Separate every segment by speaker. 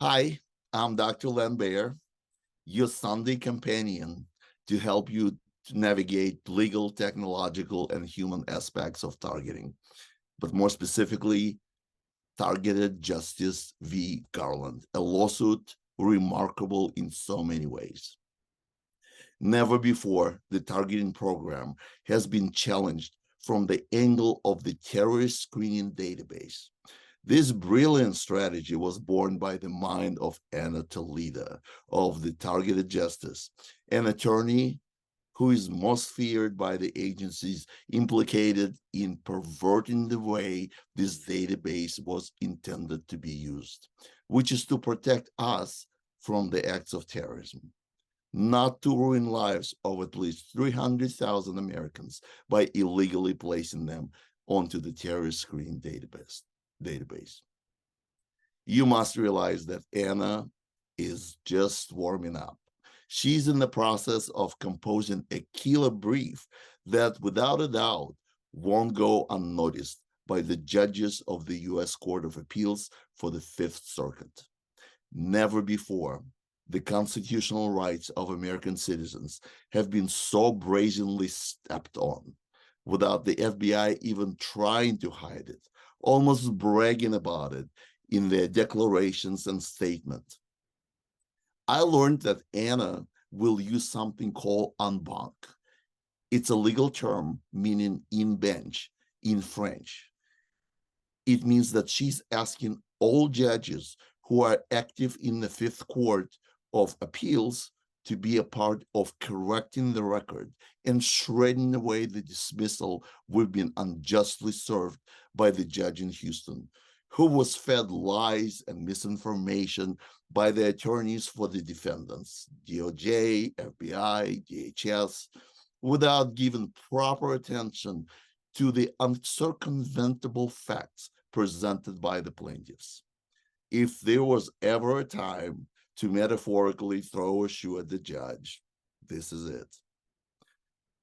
Speaker 1: Hi, I'm Dr. Len Baer, your Sunday companion to help you to navigate legal, technological, and human aspects of targeting, but more specifically, Targeted Justice v. Garland, a lawsuit remarkable in so many ways. Never before the targeting program has been challenged from the angle of the terrorist screening database. This brilliant strategy was born by the mind of Anna Toledo of the Targeted Justice, an attorney who is most feared by the agencies implicated in perverting the way this database was intended to be used, which is to protect us from the acts of terrorism, not to ruin lives of at least 300,000 Americans by illegally placing them onto the terrorist screening database. You must realize that Anna is just warming up. She's in the process of composing a killer brief that, without a doubt, won't go unnoticed by the judges of the U.S. Court of Appeals for the Fifth Circuit. Never before the constitutional rights of American citizens have been so brazenly stepped on, without the FBI even trying to hide it, almost bragging about it in their declarations and statements. I learned that Anna will use something called en banc. It's a legal term meaning in bench in French. It means that she's asking all judges who are active in the Fifth Court of Appeals to be a part of correcting the record and shredding away the dismissal we've been unjustly served by the judge in Houston, who was fed lies and misinformation by the attorneys for the defendants, DOJ, FBI, DHS, without giving proper attention to the uncircumventable facts presented by the plaintiffs. If there was ever a time to metaphorically throw a shoe at the judge, this is it.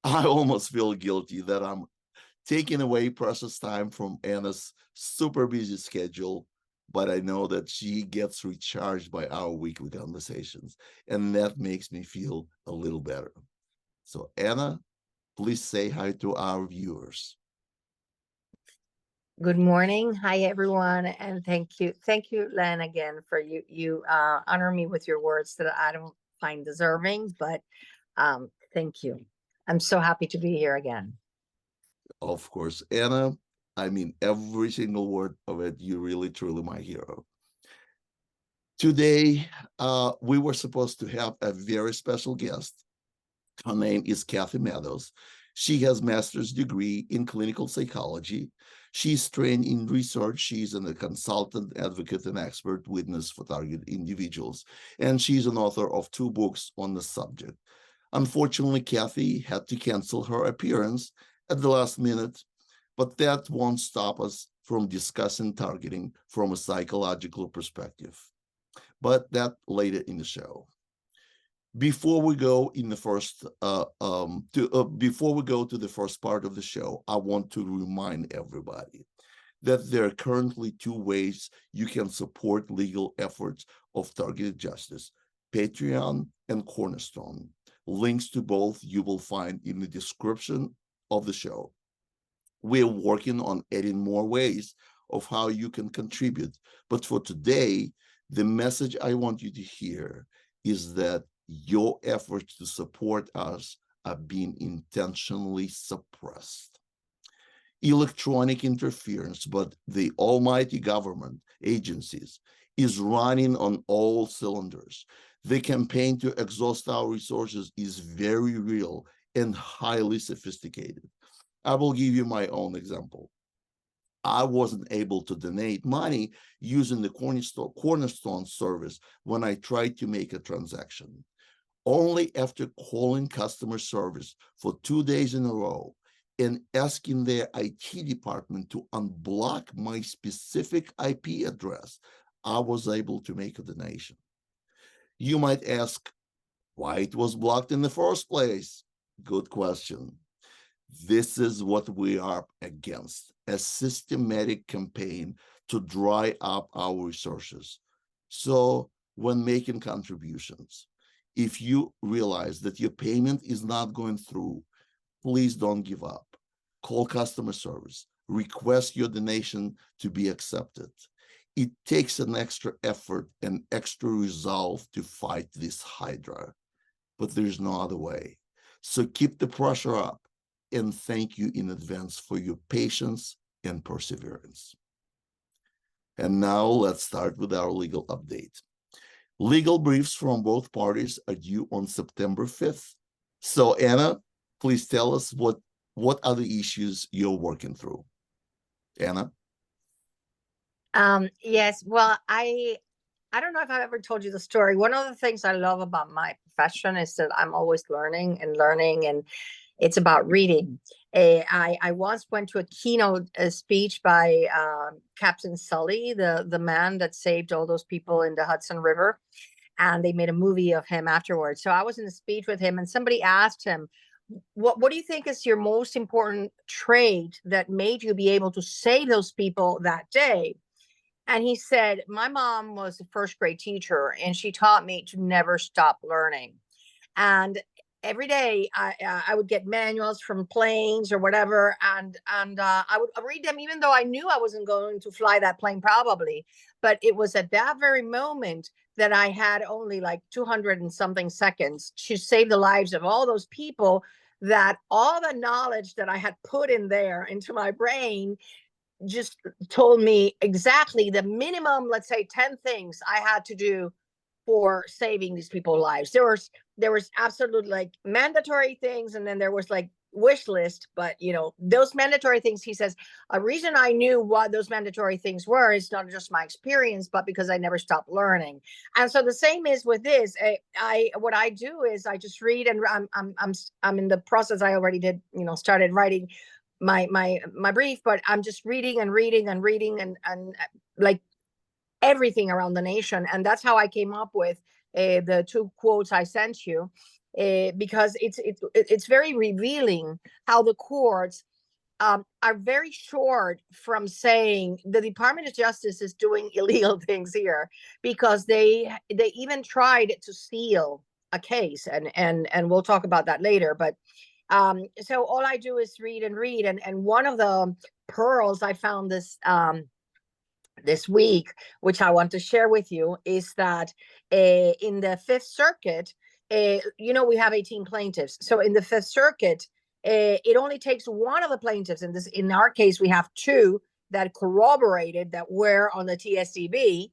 Speaker 1: I almost feel guilty that I'm taking away precious time from Anna's super busy schedule, but I know that she gets recharged by our weekly conversations, and that makes me feel a little better. So, Anna, please say hi to our viewers.
Speaker 2: Good morning. Hi, everyone. And thank you. Thank you, Len, again, for you honor me with your words that I don't find deserving, but thank you. I'm so happy to be here again.
Speaker 1: Of course, Anna, I mean every single word of it. You're really, truly my hero. Today, we were supposed to have a very special guest. Her name is Kathy Meadows. She has master's degree in clinical psychology. She's trained in research. She's a consultant, advocate, and expert witness for target individuals. And she's an author of 2 books on the subject. Unfortunately, Kathy had to cancel her appearance at the last minute, but that won't stop us from discussing targeting from a psychological perspective. But that later in the show. Before we go to the first part of the show, I want to remind everybody that there are currently 2 ways you can support legal efforts of targeted justice: Patreon and Cornerstone. Links to both you will find in the description of the show. We're working on adding more ways of how you can contribute. But for today, the message I want you to hear is that your efforts to support us are being intentionally suppressed. Electronic interference, but the almighty government agencies is running on all cylinders. The campaign to exhaust our resources is very real and highly sophisticated. I will give you my own example. I wasn't able to donate money using the Cornerstone service when I tried to make a transaction. Only after calling customer service for 2 days in a row and asking their IT department to unblock my specific IP address, I was able to make a donation. You might ask why it was blocked in the first place. Good question. This is what we are against: a systematic campaign to dry up our resources, So when making contributions, if you realize that your payment is not going through, please don't give up. Call customer service, request your donation to be accepted. It takes an extra effort and extra resolve to fight this hydra, but there's no other way. So keep the pressure up, and thank you in advance for your patience and perseverance. And now let's start with our legal update. Legal briefs from both parties are due on September 5th. So Anna, please tell us what are the issues you're working through? Anna?
Speaker 2: Yes, well, I don't know if I've ever told you the story. One of the things I love about my profession is that I'm always learning, and it's about reading. I once went to a keynote speech by Captain Sully, the man that saved all those people in the Hudson River, and they made a movie of him afterwards. So I was in a speech with him, and somebody asked him, what do you think is your most important trait that made you be able to save those people that day? And he said, my mom was a first grade teacher, and she taught me to never stop learning. And every day I would get manuals from planes or whatever, and I would read them, even though I knew I wasn't going to fly that plane probably. But it was at that very moment that I had only like 200 and something seconds to save the lives of all those people, that all the knowledge that I had put in there into my brain just told me exactly the minimum, let's say 10 things I had to do for saving these people's lives. There was absolute like mandatory things, and then there was like wish list. But those mandatory things, he says, a reason I knew what those mandatory things were is not just my experience, but because I never stopped learning. And so the same is with this. What I do is I just read, and I'm in the process. I already did, started writing my brief, but I'm just reading and reading and reading, and like everything around the nation. And that's how I came up with the two quotes I sent you, because it's very revealing how the courts are very short from saying the Department of Justice is doing illegal things here, because they even tried to seal a case, and we'll talk about that later. But so all I do is read and read, and one of the pearls I found this week, which I want to share with you, is that in the Fifth Circuit, we have 18 plaintiffs. So in the Fifth Circuit, it only takes one of the plaintiffs. In our case, we have two that corroborated that were on the TSDB,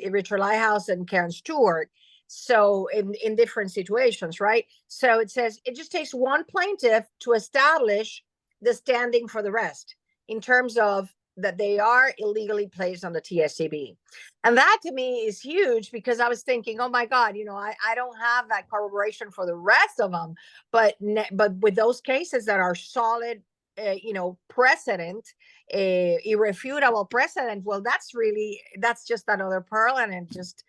Speaker 2: Richard Lighthouse and Karen Stewart. So in different situations, right? So it says it just takes one plaintiff to establish the standing for the rest in terms of that they are illegally placed on the TSDB. And that to me is huge, because I was thinking, oh my God, I don't have that corroboration for the rest of them. But with those cases that are solid, precedent, irrefutable precedent, well, that's just another pearl. And it just,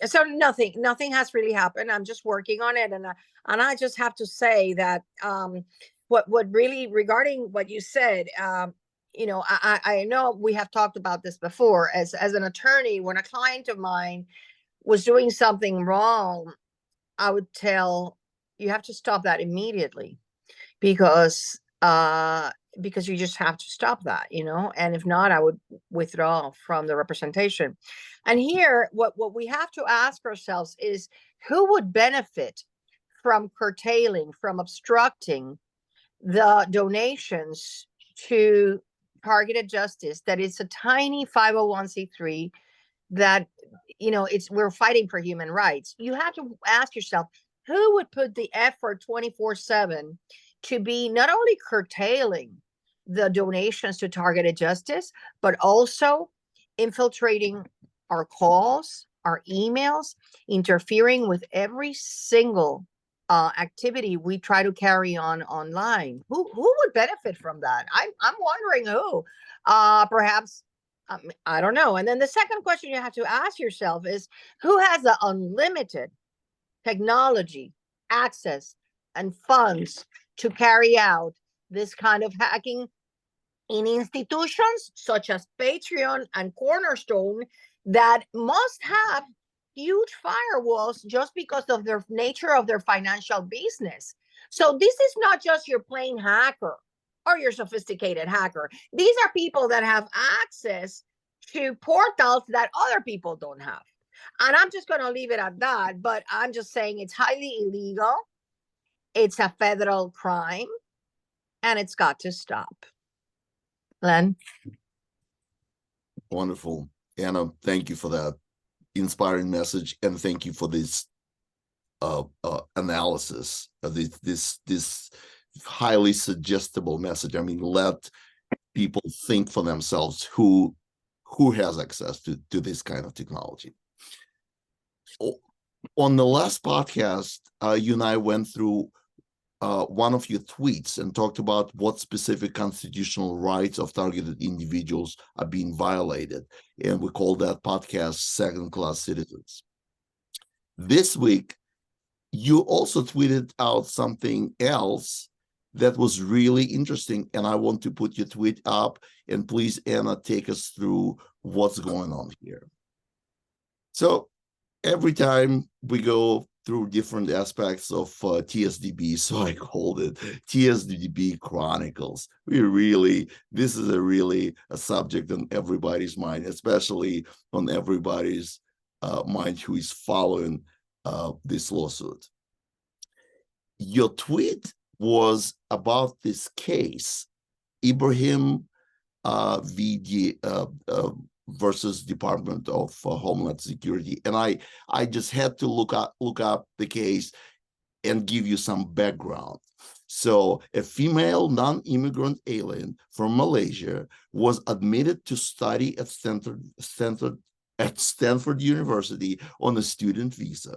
Speaker 2: so nothing has really happened. I'm just working on it. And I just have to say that, what really, regarding what you said, I know we have talked about this before. As an attorney, when a client of mine was doing something wrong, I would tell, you have to stop that immediately, because you just have to stop that, and if not, I would withdraw from the representation. And here, what we have to ask ourselves is, who would benefit from curtailing, from obstructing the donations to Targeted Justice, that is a tiny 501c3, that we're fighting for human rights. You have to ask yourself, who would put the effort 24/7 to be not only curtailing the donations to Targeted Justice, but also infiltrating our calls, our emails, interfering with every single activity we try to carry on online? Who would benefit from that? I'm wondering who. Perhaps, I don't know. And then the second question you have to ask yourself is, who has the unlimited technology, access, and funds to carry out this kind of hacking in institutions such as Patreon and Cornerstone, that must have huge firewalls just because of the nature of their financial business. So this is not just your plain hacker or your sophisticated hacker. These are people that have access to portals that other people don't have. And I'm just going to leave it at that. But I'm just saying it's highly illegal. It's a federal crime and it's got to stop. Len?
Speaker 1: Wonderful. Anna, thank you for that inspiring message. And thank you for this analysis of this highly suggestible message. I mean, let people think for themselves who has access to this kind of technology. On the last podcast, you and I went through one of your tweets and talked about what specific constitutional rights of targeted individuals are being violated. And we called that podcast Second-Class Citizens. This week, you also tweeted out something else that was really interesting. And I want to put your tweet up. And please, Anna, take us through what's going on here. So every time we go through different aspects of TSDB, so I called it TSDB Chronicles. This is really a subject on everybody's mind, especially on everybody's mind who is following this lawsuit. Your tweet was about this case, Ibrahim versus Department of Homeland Security, and I just had to look up the case and give you some background. So, a female non-immigrant alien from Malaysia was admitted to study at Stanford University on a student visa.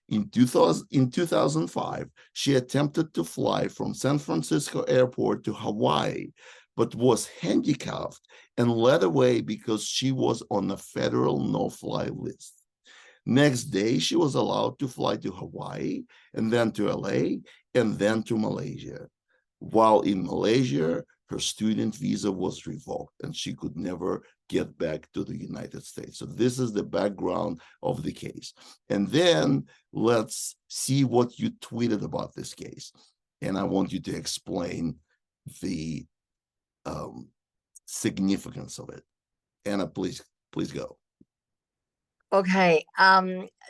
Speaker 1: In 2005, she attempted to fly from San Francisco Airport to Hawaii, but was handicapped and led away because she was on a federal no-fly list. Next day, she was allowed to fly to Hawaii, and then to LA, and then to Malaysia. While in Malaysia, her student visa was revoked, and she could never get back to the United States. So this is the background of the case. And then let's see what you tweeted about this case. And I want you to explain the significance of it. Anna, please go.
Speaker 2: Okay.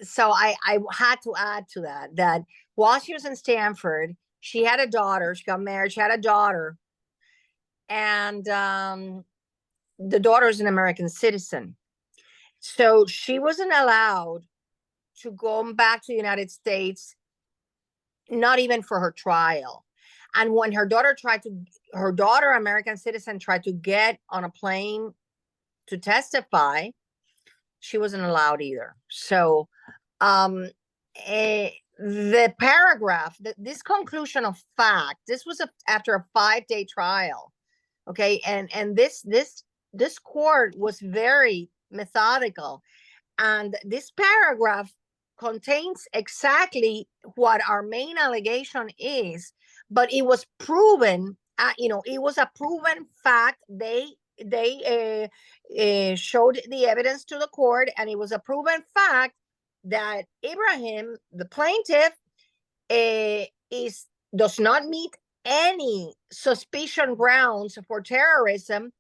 Speaker 2: So I had to add to that while she was in Stanford, she had a daughter. She got married. She had a daughter. And the daughter is an American citizen. So she wasn't allowed to go back to the United States, not even for her trial. And when her daughter, American citizen, tried to get on a plane to testify, she wasn't allowed either. So the paragraph, this conclusion of fact, this was after a 5-day trial. Okay. And this court was very methodical. And this paragraph contains exactly what our main allegation is, but it was proven, it was a proven fact. They showed the evidence to the court, and it was a proven fact that Ibrahim, the plaintiff, does not meet any suspicion grounds for terrorism,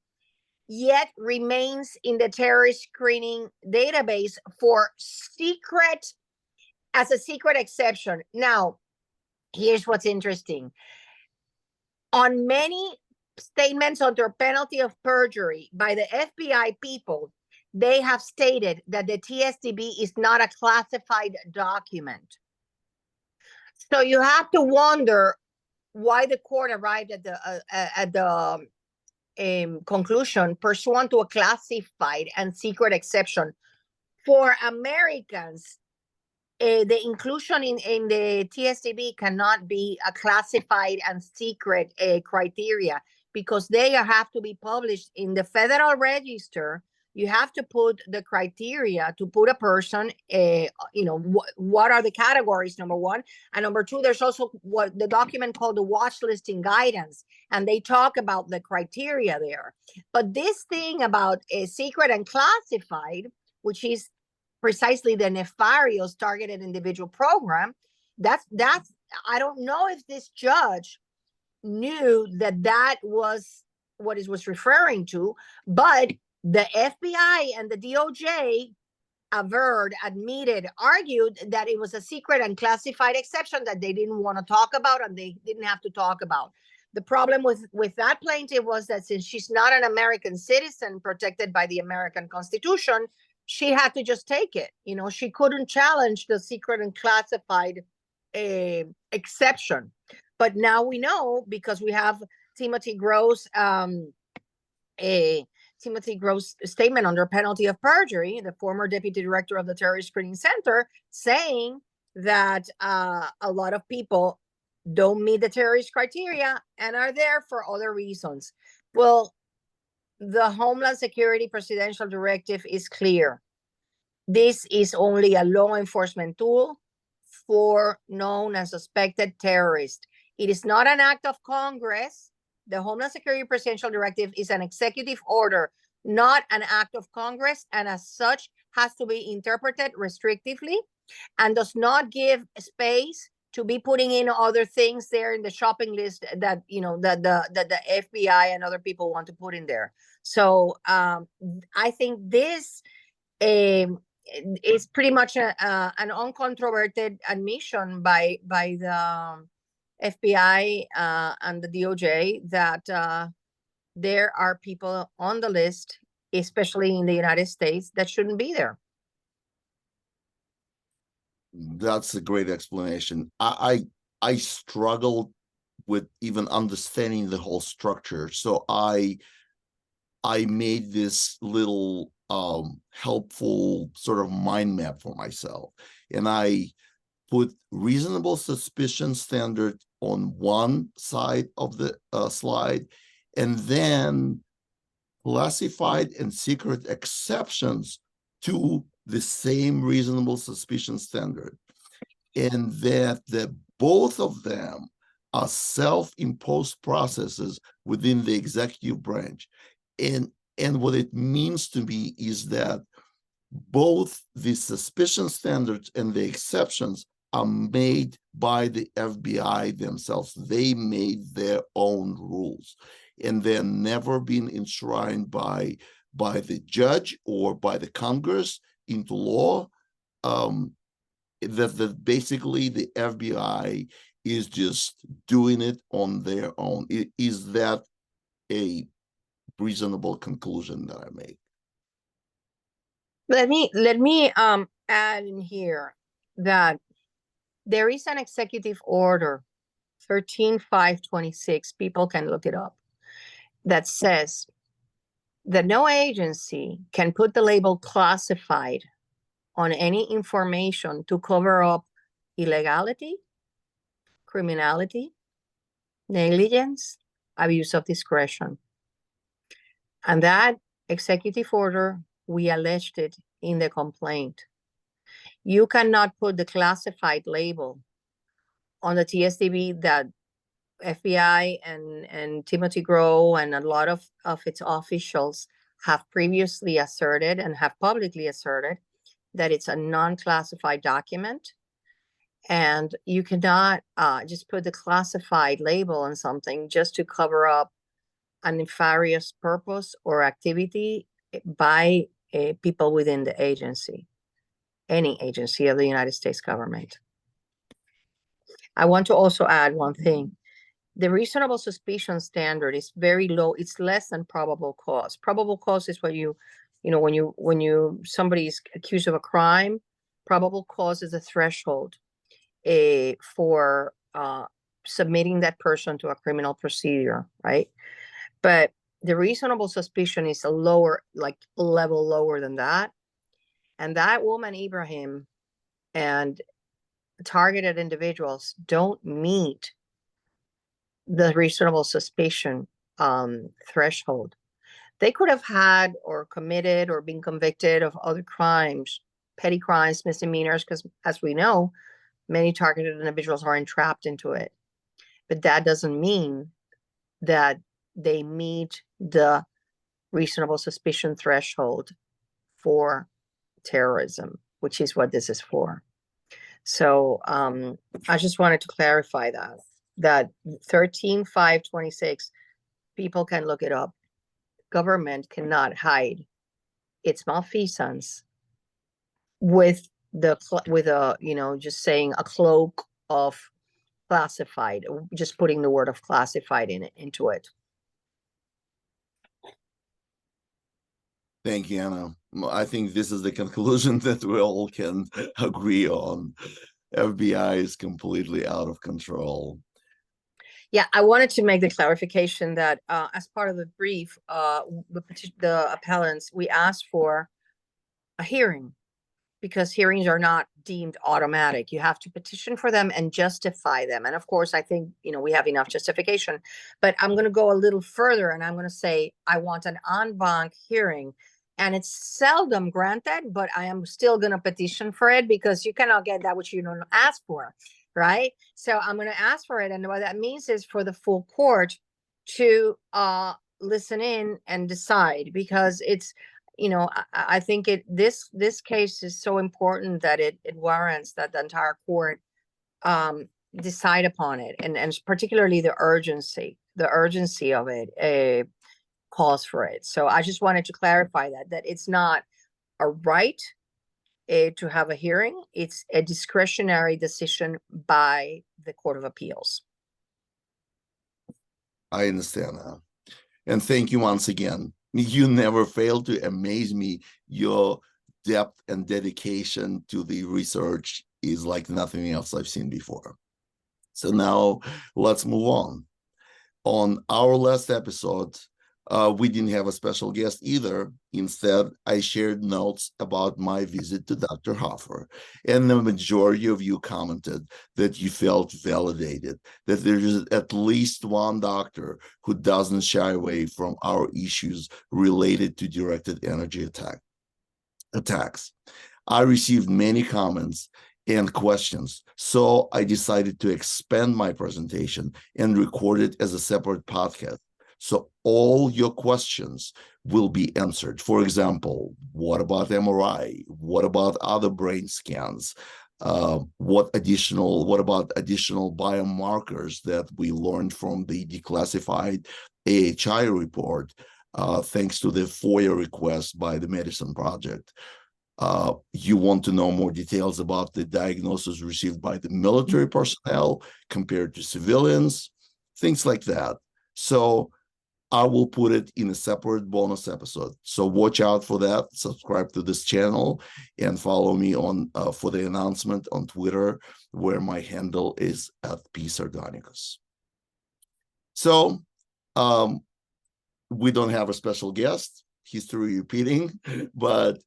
Speaker 2: yet remains in the terrorist screening database as a secret exception. Now, here's what's interesting. On many statements under penalty of perjury by the FBI people, they have stated that the TSDB is not a classified document. So you have to wonder why the court arrived at the conclusion pursuant to a classified and secret exception. For Americans, the inclusion in the TSDB cannot be a classified and secret criteria, because they have to be published in the Federal Register. You have to put the criteria to put a person, what are the categories, number one. And number two, there's also what the document called the watch listing guidance. And they talk about the criteria there. But this thing about secret and classified which is precisely the nefarious targeted individual program. That's I don't know if this judge knew that that was what it was referring to, but the FBI and the DOJ admitted, argued that it was a secret and classified exception that they didn't want to talk about and they didn't have to talk about. The problem with that plaintiff was that since she's not an American citizen protected by the American Constitution, she had to just take it. You know, she couldn't challenge the secret and classified exception. But now we know, because we have Timothy Gross, Timothy Gross statement under penalty of perjury, the former deputy director of the Terrorist Screening Center, saying that a lot of people don't meet the terrorist criteria and are there for other reasons. Well, the Homeland Security Presidential Directive is clear. This is only a law enforcement tool for known and suspected terrorists. It is not an act of Congress. The Homeland Security Presidential Directive is an executive order, not an act of Congress, and as such has to be interpreted restrictively and does not give space to be putting in other things there in the shopping list that, you know, that the FBI and other people want to put in there. So I think this is pretty much an uncontroverted admission by the FBI and the DOJ that there are people on the list, especially in the United States, that shouldn't be there.
Speaker 1: That's a great explanation. I struggled with even understanding the whole structure, so I made this little helpful sort of mind map for myself, and I put reasonable suspicion standard on one side of the slide, and then classified and secret exceptions to the same reasonable suspicion standard, and that both of them are self-imposed processes within the executive branch. And what it means to me is that both the suspicion standards and the exceptions are made by the FBI themselves. They made their own rules, and they're never been enshrined by the judge or by the Congress into law. That basically the FBI is just doing it on their own. Is that a reasonable conclusion that I make?
Speaker 2: Let me add in here that there is an executive order 13/5/26, people can look it up, that says that no agency can put the label classified on any information to cover up illegality, criminality, negligence, abuse of discretion. And that executive order, we alleged it in the complaint. You cannot put the classified label on the TSDB that FBI and Timothy Grow and a lot of its officials have previously asserted and have publicly asserted that it's a non-classified document. And you cannot just put the classified label on something just to cover up a nefarious purpose or activity by people within the agency, any agency of the United States government. I want to also add one thing. The reasonable suspicion standard is very low. It's less than probable cause. Probable cause is what when somebody is accused of a crime, probable cause is a threshold for submitting that person to a criminal procedure, right? But the reasonable suspicion is a lower, like level lower than that. And that woman, Ibrahim, and targeted individuals don't meet the reasonable suspicion threshold. They could have had or committed or been convicted of other crimes, petty crimes, misdemeanors, because as we know, many targeted individuals are entrapped into it. But that doesn't mean that they meet the reasonable suspicion threshold for terrorism, which is what this is for. So I just wanted to clarify that 13.5.26, people can look it up. Government cannot hide its malfeasance with a, you know, just saying a cloak of classified, just putting the word of classified into it.
Speaker 1: Thank you, Anna. I think this is the conclusion that we all can agree on. FBI is completely out of control.
Speaker 2: Yeah, I wanted to make the clarification that as part of the brief, the appellants, we asked for a hearing, because hearings are not deemed automatic. You have to petition for them and justify them. And of course, I think, you know, we have enough justification, but I'm going to go a little further, and I'm going to say I want an en banc hearing. And it's seldom granted, but I am still going to petition for it, because you cannot get that which you don't ask for, right? So I'm going to ask for it. And what that means is for the full court to listen in and decide, because it's, you know, I think this case is so important that it warrants that the entire court decide upon it, and particularly the urgency of it calls for it. So I just wanted to clarify that it's not a right to have a hearing; it's a discretionary decision by the Court of Appeals.
Speaker 1: I understand that, and thank you once again. You never fail to amaze me. Your depth and dedication to the research is like nothing else I've seen before. So now let's move on. On our last episode, we didn't have a special guest either. Instead, I shared notes about my visit to Dr. Hoffer, and the majority of you commented that you felt validated, that there is at least one doctor who doesn't shy away from our issues related to directed energy attacks. I received many comments and questions, so I decided to expand my presentation and record it as a separate podcast. So all your questions will be answered. For example, what about MRI? What about other brain scans? What about additional biomarkers that we learned from the declassified AHI report, thanks to the FOIA request by the Medicine Project? You want to know more details about the diagnosis received by the military personnel compared to civilians, things like that. So I will put it in a separate bonus episode. So watch out for that. Subscribe to this channel and follow me on for the announcement on Twitter, where my handle is @psardonicus. So we don't have a special guest, history repeating, but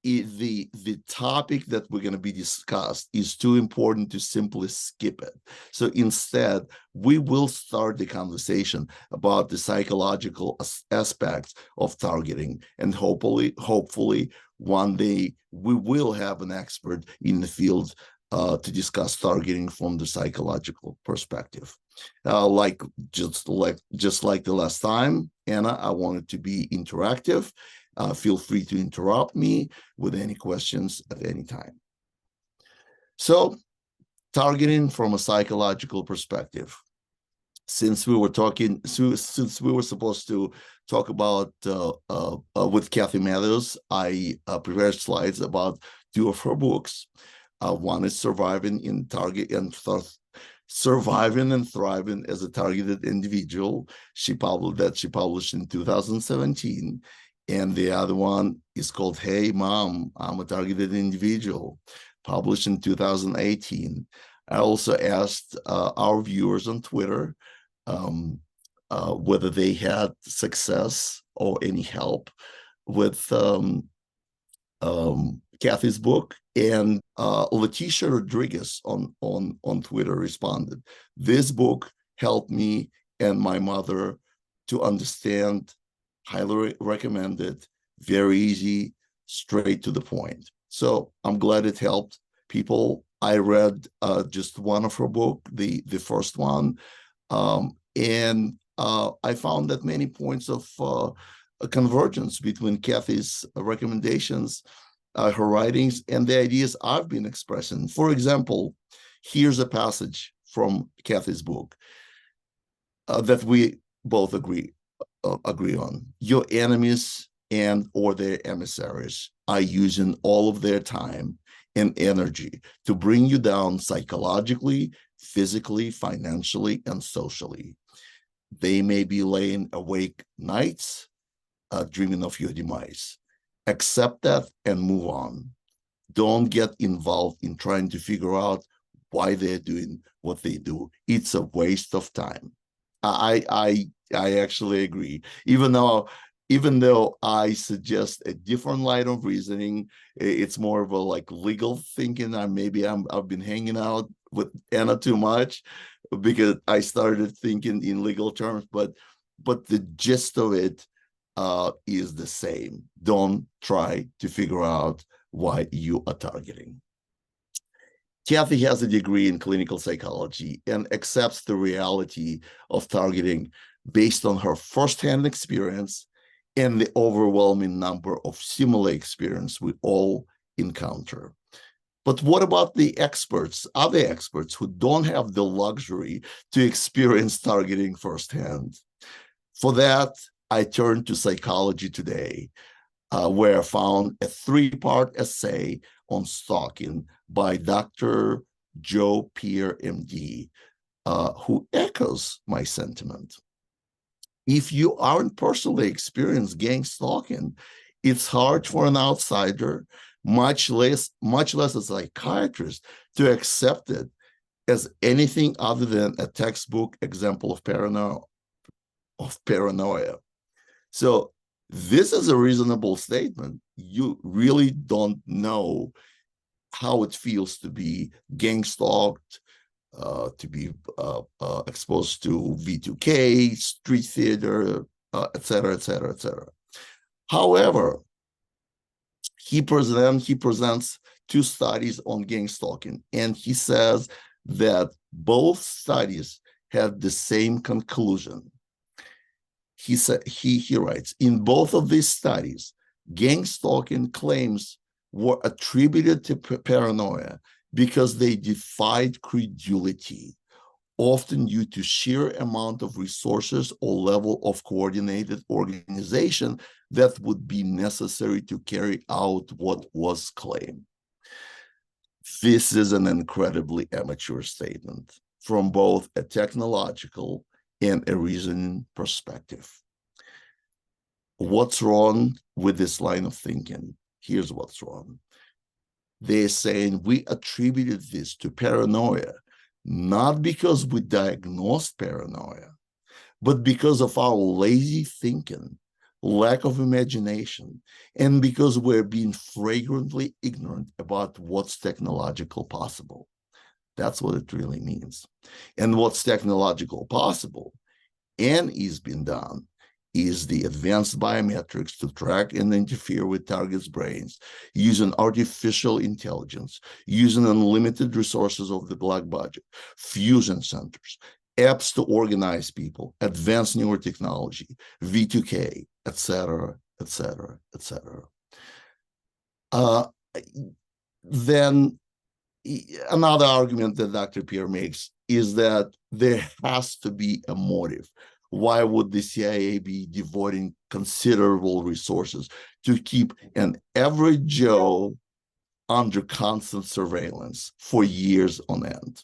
Speaker 1: the topic that we're going to be discussed is too important to simply skip it. So instead, we will start the conversation about the psychological aspects of targeting, and hopefully one day we will have an expert in the field to discuss targeting from the psychological perspective. Just like the last time, Anna, I want it to be interactive. Feel free to interrupt me with any questions at any time. So, targeting from a psychological perspective. Since we were supposed to talk about with Kathy Matthews, I prepared slides about two of her books. One is Surviving and Thriving as a Targeted Individual. She published in 2017. And the other one is called Hey Mom, I'm a Targeted Individual, published in 2018. I also asked our viewers on Twitter whether they had success or any help with Kathy's book. And Leticia Rodriguez on Twitter responded, "This book helped me and my mother to understand. Highly recommended, very easy, straight to the point." So I'm glad it helped people. I read just one of her book, the first one, and I found that many points of a convergence between Kathy's recommendations her writings and the ideas I've been expressing. For example, here's a passage from Kathy's book that we both agree on. Your enemies and or their emissaries are using all of their time and energy to bring you down psychologically, physically, financially, and socially. They may be laying awake nights dreaming of your demise. Accept that and move on. Don't get involved in trying to figure out why they're doing what they do. It's a waste of time. I actually agree. Even though I suggest a different line of reasoning, it's more of a like legal thinking. I've been hanging out with Anna too much because I started thinking in legal terms, but the gist of it is the same. Don't try to figure out why you are targeting. Kathy has a degree in clinical psychology and accepts the reality of targeting based on her firsthand experience and the overwhelming number of similar experiences we all encounter. But what about the experts, other experts who don't have the luxury to experience targeting firsthand? For that, I turned to Psychology Today, where I found a 3-part essay on stalking by Dr. Joe Peer, MD, who echoes my sentiment. If you aren't personally experienced gang stalking, it's hard for an outsider, much less a psychiatrist, to accept it as anything other than a textbook example of paranoia. So this is a reasonable statement. You really don't know how it feels to be gang stalked, to be exposed to V2K, street theater, et cetera, et cetera, et cetera. However, he presents 2 studies on gang stalking, and he says that both studies had the same conclusion. He writes, in both of these studies, gang stalking claims were attributed to paranoia because they defied credulity, often due to sheer amount of resources or level of coordinated organization that would be necessary to carry out what was claimed. This is an incredibly amateur statement from both a technological and a reasoning perspective. What's wrong with this line of thinking? Here's what's wrong. They're saying we attributed this to paranoia, not because we diagnosed paranoia, but because of our lazy thinking, lack of imagination, and because we're being flagrantly ignorant about what's technological possible. That's what it really means. And what's technological possible and is being done is the advanced biometrics to track and interfere with targets' brains using artificial intelligence, using unlimited resources of the black budget, fusion centers, apps to organize people, advanced neurotechnology, V2K, et cetera, et cetera, et cetera. Then another argument that Dr. Peer makes is that there has to be a motive. Why would the CIA be devoting considerable resources to keep an average Joe under constant surveillance for years on end?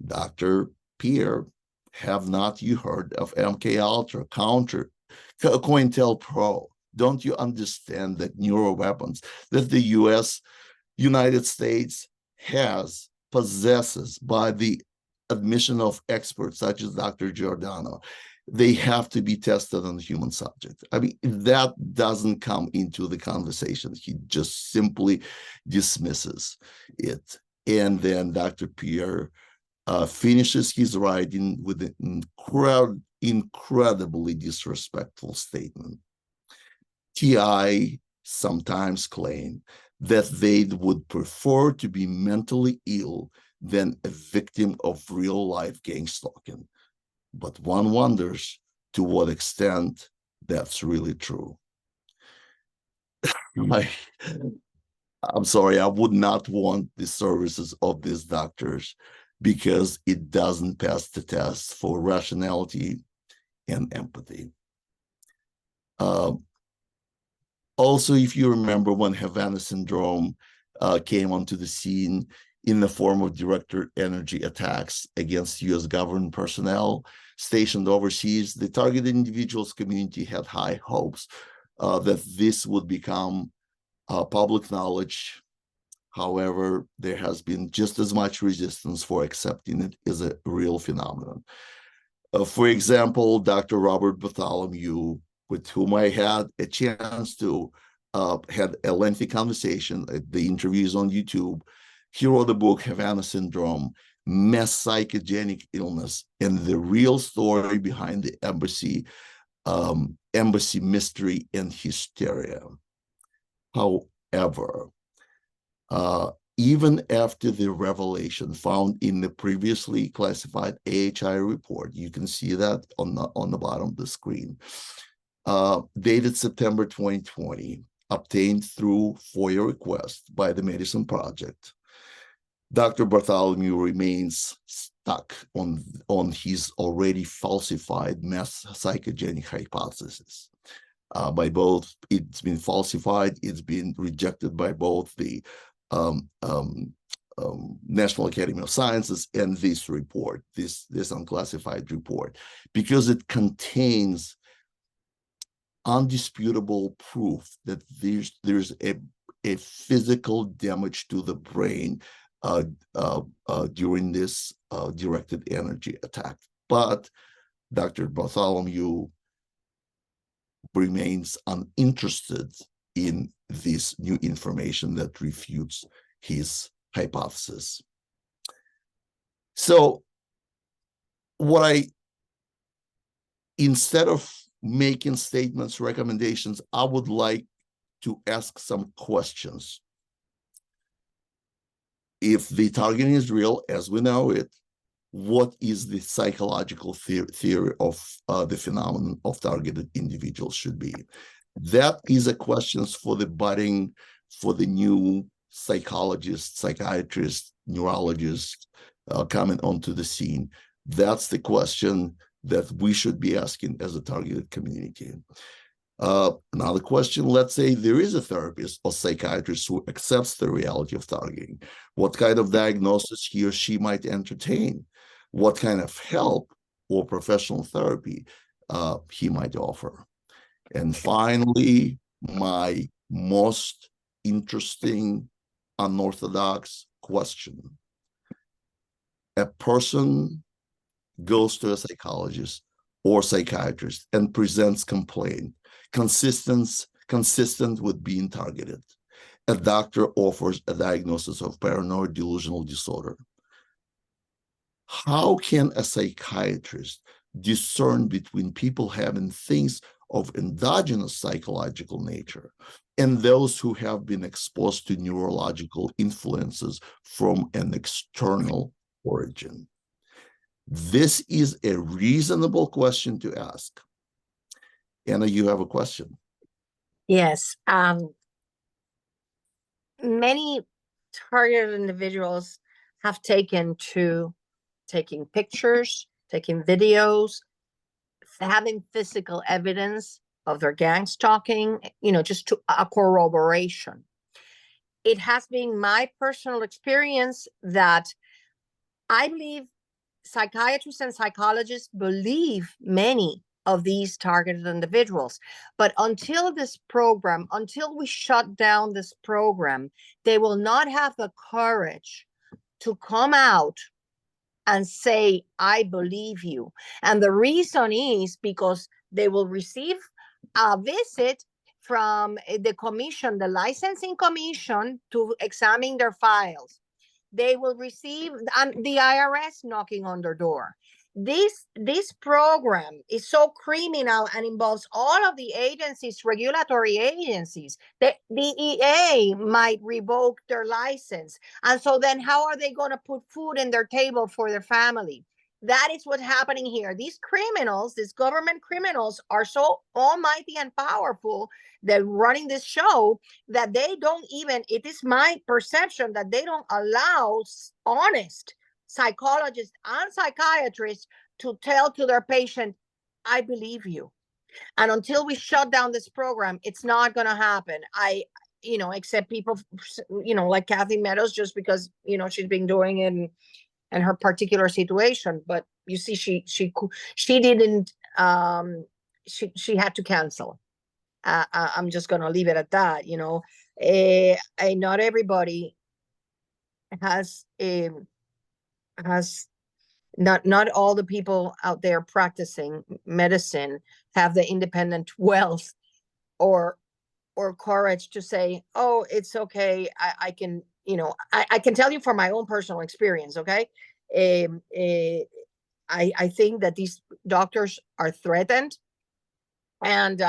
Speaker 1: Dr. Peer, have not you heard of MK Ultra, COINTELPRO? Don't you understand that neuroweapons that the United States possesses by the admission of experts such as Dr. Giordano, they have to be tested on human subjects? I mean, that doesn't come into the conversation. He just simply dismisses it. And then Dr. Peer finishes his writing with an incredibly disrespectful statement. TI sometimes claim that they would prefer to be mentally ill than a victim of real-life gang stalking. But one wonders to what extent that's really true. I'm sorry, I would not want the services of these doctors because it doesn't pass the test for rationality and empathy. Also, if you remember when Havana syndrome came onto the scene in the form of directed energy attacks against US government personnel stationed overseas, the targeted individuals community had high hopes that this would become public knowledge. However, there has been just as much resistance for accepting it as a real phenomenon. For example, Dr. Robert Bartholomew, with whom I had a chance to had a lengthy conversation, the interviews on YouTube, he wrote a book, Havana Syndrome, Mass Psychogenic Illness, and the real story behind the embassy mystery and hysteria. However, even after the revelation found in the previously classified AHI report, you can see that on the bottom of the screen, dated September 2020, obtained through FOIA request by the Medicine Project, Dr. Bartholomew remains stuck on his already falsified mass psychogenic hypothesis. By both, it's been falsified, it's been rejected by both the National Academy of Sciences and this report, this unclassified report, because it contains undisputable proof that there's a physical damage to the brain during this directed energy attack. But Dr. Bartholomew remains uninterested in this new information that refutes his hypothesis. So instead of making statements, recommendations, I would like to ask some questions. If the targeting is real, as we know it, what is the psychological theory of the phenomenon of targeted individuals should be? That is a question for the new psychologists, psychiatrists, neurologists coming onto the scene. That's the question that we should be asking as a targeted community. Another question, let's say there is a therapist or psychiatrist who accepts the reality of targeting. What kind of diagnosis he or she might entertain? What kind of help or professional therapy he might offer? And finally, my most interesting, unorthodox question. A person goes to a psychologist or psychiatrist and presents complaint consistent with being targeted. A doctor offers a diagnosis of paranoid delusional disorder. How can a psychiatrist discern between people having things of endogenous psychological nature and those who have been exposed to neurological influences from an external origin? This is a reasonable question to ask. Anna, you have a question.
Speaker 2: Yes. Many targeted individuals have taken to taking pictures, taking videos, having physical evidence of their gang stalking, just to a corroboration. It has been my personal experience that I believe psychiatrists and psychologists believe many of these targeted individuals. But until we shut down this program, they will not have the courage to come out and say, I believe you. And the reason is because they will receive a visit from the commission, the licensing commission, to examine their files. They will receive the IRS knocking on their door. This program is so criminal and involves all of the agencies, regulatory agencies. The DEA might revoke their license. And so then how are they going to put food in their table for their family? That is what's happening here. These criminals, these government criminals, are so almighty and powerful. They're running this show that they don't even, it is my perception that they don't allow honest psychologists and psychiatrists to tell to their patient, I believe you. And until we shut down this program, it's not going to happen. Except people, like Kathy Meadows, just because, she's been doing it and her particular situation. But you see, she didn't, she had to cancel. I'm just going to leave it at that. Not everybody has not all the people out there practicing medicine have the independent wealth or courage to say, oh, it's okay. I can, I can tell you from my own personal experience. Okay. I think that these doctors are threatened and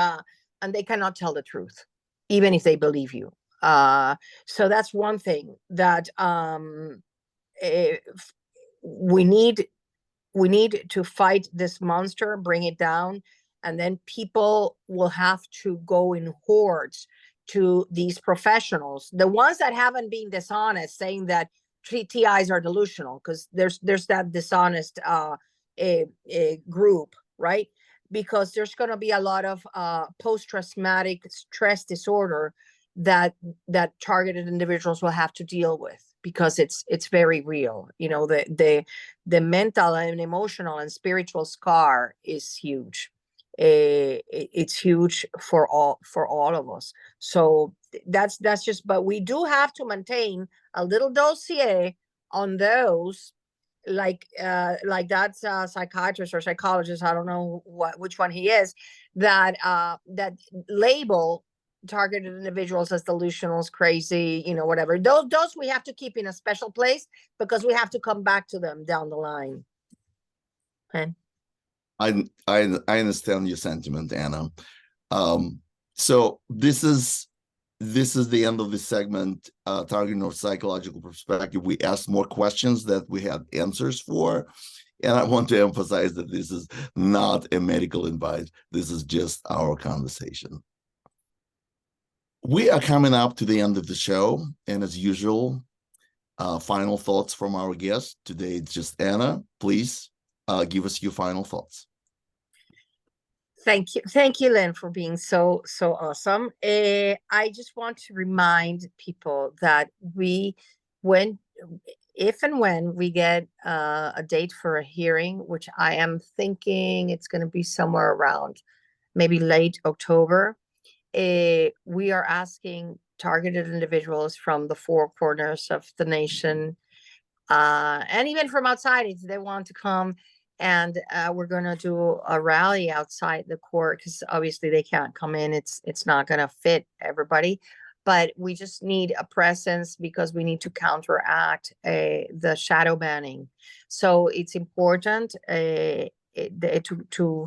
Speaker 2: they cannot tell the truth, even if they believe you. So that's one thing that we need to fight this monster, bring it down, and then people will have to go in hordes to these professionals, the ones that haven't been dishonest, saying that TIs are delusional, because there's that dishonest group, right? Because there's going to be a lot of post-traumatic stress disorder that targeted individuals will have to deal with, because it's very real. The mental and emotional and spiritual scar is huge. It's huge for all of us. So that's just, but we do have to maintain a little dossier on those, like that psychiatrist or psychologist, I don't know which one he is, that label targeted individuals as delusionals, crazy, whatever. Those we have to keep in a special place, because we have to come back to them down the line. Okay.
Speaker 1: I understand your sentiment, Anna. So this is the end of the segment, targeting of psychological perspective. We asked more questions that we had answers for, and I want to emphasize that this is not a medical advice. This is just our conversation. We are coming up to the end of the show, and as usual, final thoughts from our guest. Today it's just Anna. Please give us your final thoughts.
Speaker 2: Thank you, Lynn, for being so awesome. I just want to remind people that if and when we get a date for a hearing, which I am thinking it's going to be somewhere around maybe late October, we are asking targeted individuals from the four corners of the nation, and even from outside, if they want to come. And we're going to do a rally outside the court, because obviously they can't come in. It's not going to fit everybody, but we just need a presence, because we need to counteract the shadow banning. So it's important to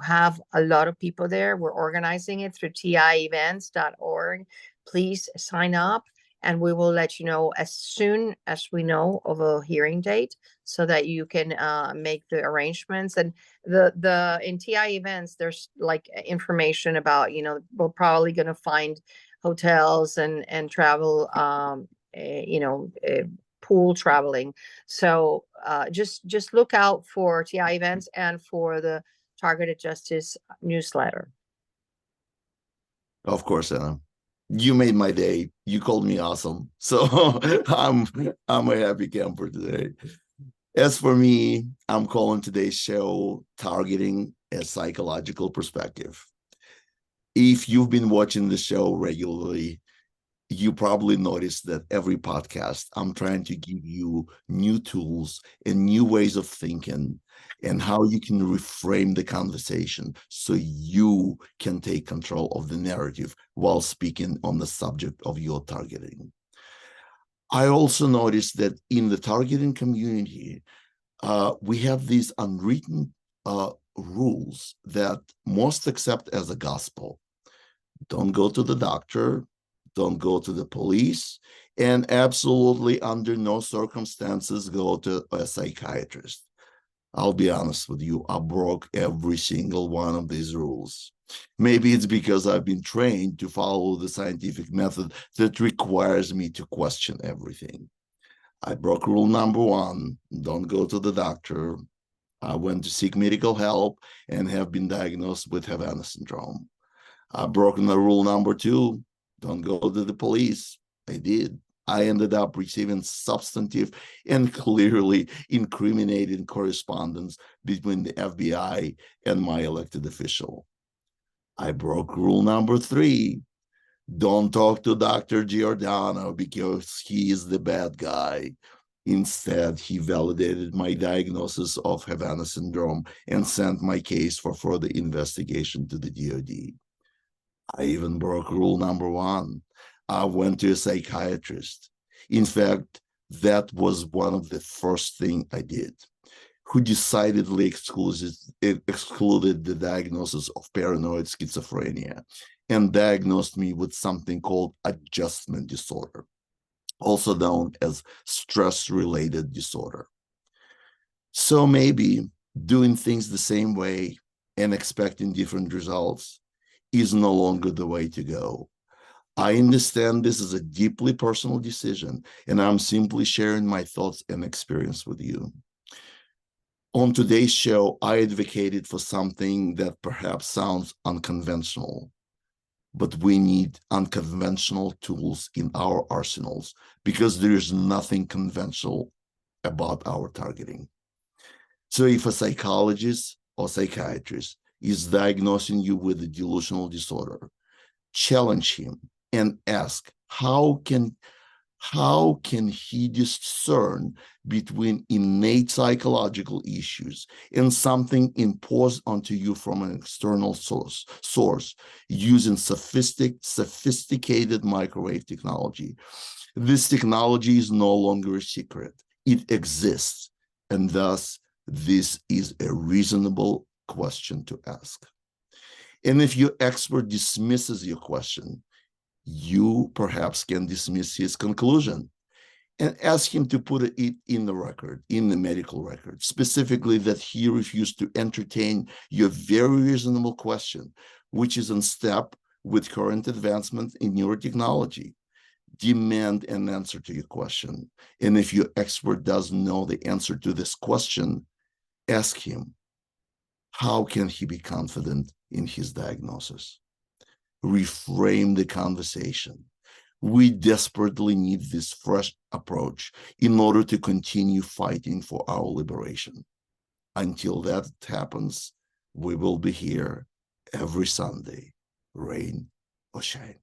Speaker 2: have a lot of people there. We're organizing it through tievents.org. Please sign up, and we will let you know as soon as we know of a hearing date, so that you can make the arrangements. And in TI events, there's like information about, we're probably going to find hotels and travel, pool traveling. So just look out for TI events and for the Targeted Justice newsletter.
Speaker 1: Of course, Anna. You made my day. You called me awesome. So I'm a happy camper today. As for me, I'm calling today's show Targeting a Psychological Perspective. If you've been watching the show regularly, you probably noticed that every podcast, I'm trying to give you new tools and new ways of thinking, and how you can reframe the conversation so you can take control of the narrative while speaking on the subject of your targeting. I also noticed that in the targeting community, we have these unwritten rules that most accept as a gospel. Don't go to the doctor, don't go to the police, and absolutely under no circumstances go to a psychiatrist. I'll be honest with you, I broke every single one of these rules. Maybe it's because I've been trained to follow the scientific method that requires me to question everything. I broke rule number 1, don't go to the doctor. I went to seek medical help and have been diagnosed with Havana syndrome. I've broken the rule number 2, don't go to the police. I did. I ended up receiving substantive and clearly incriminating correspondence between the FBI and my elected official. I broke rule number 3. Don't talk to Dr. Giordano because he is the bad guy. Instead, he validated my diagnosis of Havana syndrome and sent my case for further investigation to the DoD. I even broke rule number 1. I went to a psychiatrist. In fact, that was one of the first things I did, who decidedly excluded the diagnosis of paranoid schizophrenia and diagnosed me with something called adjustment disorder, also known as stress-related disorder. So maybe doing things the same way and expecting different results is no longer the way to go. I understand this is a deeply personal decision, and I'm simply sharing my thoughts and experience with you. On today's show, I advocated for something that perhaps sounds unconventional, but we need unconventional tools in our arsenals because there is nothing conventional about our targeting. So if a psychologist or psychiatrist is diagnosing you with a delusional disorder, challenge him and ask, how can he discern between innate psychological issues and something imposed onto you from an external source using sophisticated microwave technology? This technology is no longer a secret. It exists, and thus this is a reasonable question to ask. And if your expert dismisses your question, you perhaps can dismiss his conclusion and ask him to put it in the record, in the medical record, specifically that he refused to entertain your very reasonable question, which is in step with current advancements in neurotechnology. Demand an answer to your question. And if your expert doesn't know the answer to this question, ask him, how can he be confident in his diagnosis? Reframe the conversation. We desperately need this fresh approach in order to continue fighting for our liberation. Until that happens, we will be here every Sunday, rain or shine.